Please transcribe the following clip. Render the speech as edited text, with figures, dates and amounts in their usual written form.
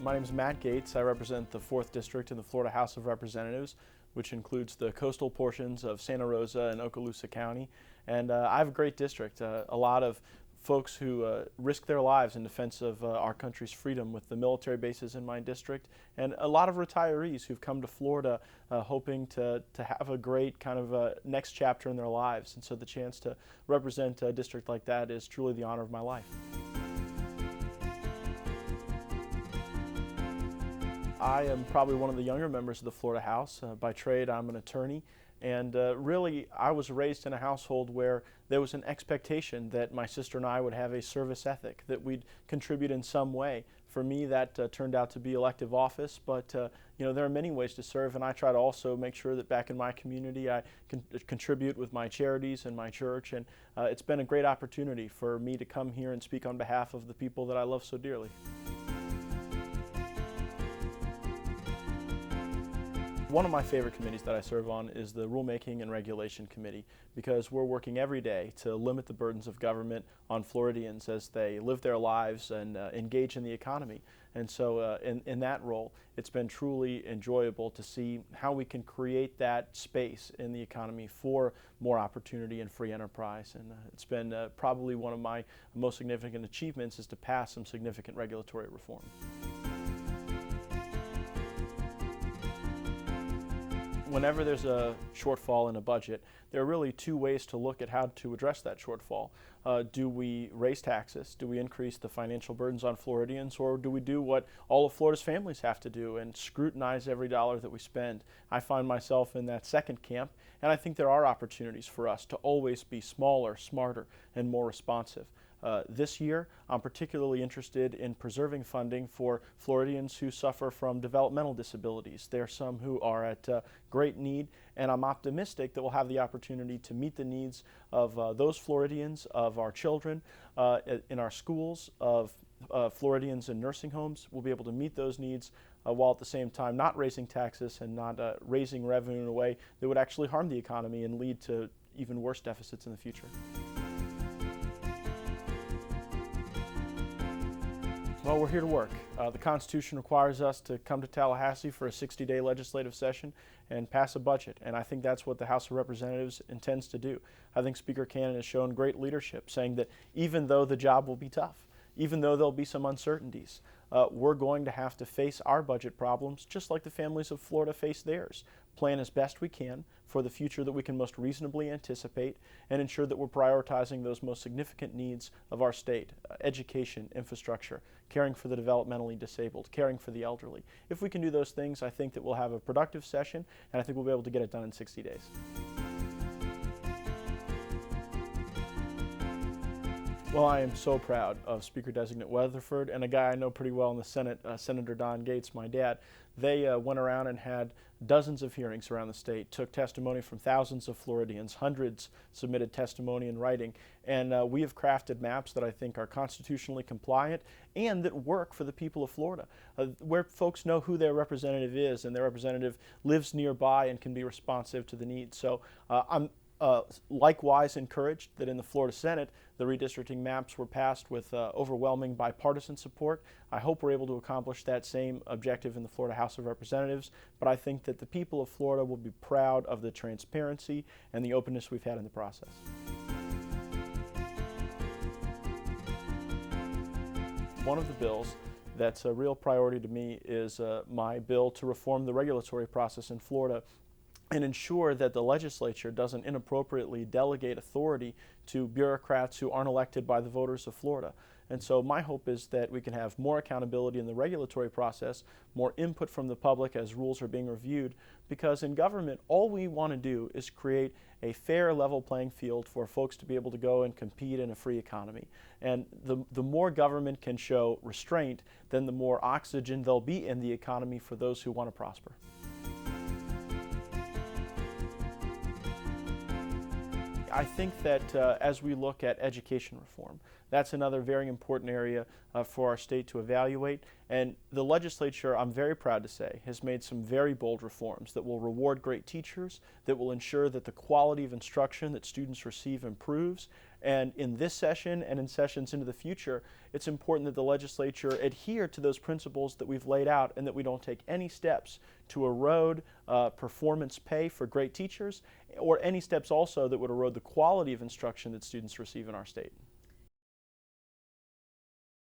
My name is Matt Gaetz. I represent the 4th District in the Florida House of Representatives, which includes the coastal portions of Santa Rosa and Okaloosa County. And I have a great district, a lot of folks who risk their lives in defense of our country's freedom with the military bases in my district, and a lot of retirees who've come to Florida hoping to have a great kind of next chapter in their lives. And so the chance to represent a district like that is truly the honor of my life. I am probably one of the younger members of the Florida House. By trade, I'm an attorney, and really I was raised in a household where there was an expectation that my sister and I would have a service ethic, that we'd contribute in some way. For me, that turned out to be elective office, but there are many ways to serve, and I try to also make sure that back in my community I contribute with my charities and my church, and it's been a great opportunity for me to come here and speak on behalf of the people that I love so dearly. One of my favorite committees that I serve on is the Rulemaking and Regulation Committee, because we're working every day to limit the burdens of government on Floridians as they live their lives and engage in the economy. And so in that role, it's been truly enjoyable to see how we can create that space in the economy for more opportunity and free enterprise. And it's been probably one of my most significant achievements is to pass some significant regulatory reform. Whenever there's a shortfall in a budget, there are really two ways to look at how to address that shortfall. Do we raise taxes? Do we increase the financial burdens on Floridians? Or do we do what all of Florida's families have to do and scrutinize every dollar that we spend? I find myself in that second camp, and I think there are opportunities for us to always be smaller, smarter, and more responsive. This year, I'm particularly interested in preserving funding for Floridians who suffer from developmental disabilities. There are some who are at great need, and I'm optimistic that we'll have the opportunity to meet the needs of those Floridians, of our children, in our schools, of Floridians in nursing homes. We'll be able to meet those needs while at the same time not raising taxes and not raising revenue in a way that would actually harm the economy and lead to even worse deficits in the future. Well, we're here to work. The Constitution requires us to come to Tallahassee for a 60-day legislative session and pass a budget, and I think that's what the House of Representatives intends to do. I think Speaker Cannon has shown great leadership, saying that even though the job will be tough, even though there'll be some uncertainties, we're going to have to face our budget problems just like the families of Florida face theirs. Plan as best we can for the future that we can most reasonably anticipate and ensure that we're prioritizing those most significant needs of our state: education, infrastructure, caring for the developmentally disabled, caring for the elderly. If we can do those things, I think that we'll have a productive session, and I think we'll be able to get it done in 60 days. Well, I am so proud of Speaker-designate Weatherford and a guy I know pretty well in the Senate, Senator Don Gaetz, my dad. They went around and had dozens of hearings around the state, took testimony from thousands of Floridians, hundreds submitted testimony in writing, and we have crafted maps that I think are constitutionally compliant and that work for the people of Florida, where folks know who their representative is and their representative lives nearby and can be responsive to the needs. So I'm likewise encouraged that in the Florida Senate, the redistricting maps were passed with overwhelming bipartisan support. I hope we're able to accomplish that same objective in the Florida House of Representatives, but I think that the people of Florida will be proud of the transparency and the openness we've had in the process. One of the bills that's a real priority to me is my bill to reform the regulatory process in Florida and ensure that the legislature doesn't inappropriately delegate authority to bureaucrats who aren't elected by the voters of Florida. And so my hope is that we can have more accountability in the regulatory process, more input from the public as rules are being reviewed, because in government, all we want to do is create a fair, level playing field for folks to be able to go and compete in a free economy. And the more government can show restraint, then the more oxygen there'll be in the economy for those who want to prosper. I think that as we look at education reform, that's another very important area for our state to evaluate. And the legislature, I'm very proud to say, has made some very bold reforms that will reward great teachers, that will ensure that the quality of instruction that students receive improves, And in this session and in sessions into the future, it's important that the legislature adhere to those principles that we've laid out and that we don't take any steps to erode performance pay for great teachers, or any steps also that would erode the quality of instruction that students receive in our state.